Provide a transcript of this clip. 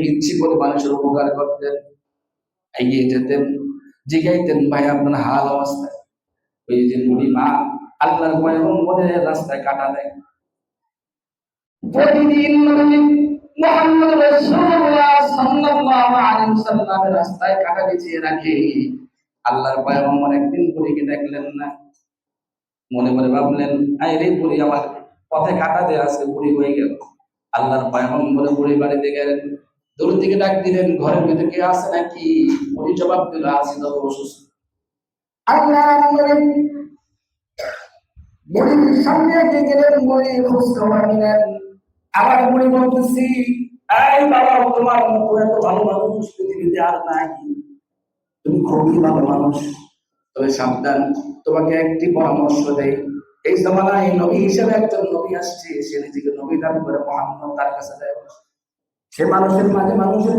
ইচ্ছে করে মানুষের উপকার করতেন, এগিয়ে যেতেন, জিগাইতেন ভাই আপনার হাল অবস্থা। ওই যে বুড়ি মা আল্লাহর পয়গম্বরের রাস্তায় কাটা দেয়, প্রতিদিন নবী মুহাম্মদ রাসূলুল্লাহ সাল্লাল্লাহু আলাইহি ওয়াসাল্লামের রাস্তায় কাটা বিছিয়ে রাখে। আল্লাহর পয়গম্বর একদিন বুড়িকে দেখলেন না, মনে মনে ভাবলেন আই রে বুড়ি আমার পথে কাটা দিয়ে আজকে বুড়ি হয়ে গেল। আল্লাহর পয়গম্বর বুড়ি বাড়িতে গেলেন, দূর থেকে ডাক দিলেন ঘরের ভিতরে কে আছে নাকি? বুড়ি জবাব দিল আছি, তবে অসুস্থ। আল্লাহর নবী বুড়ির সামনে এগিয়ে গেলেন, বুড়ি খোঁজ খবর নিলেন। আবার বুড়ি বলতেছি এই বাবা তোমার মতো এত ভালো মানুষ পৃথিবীতে আর নাই, তুমি খুবই ভালো মানুষ, তবে সাবধান, তোমাকে একটি পরামর্শ দেই, এই জামানায় নবী হিসেবে একজন নবী আসছে, সে নিজেকে নবী দাবি করে, মুহাম্মদ তার কাছে যায়, সে মানুষের মাঝে মানুষের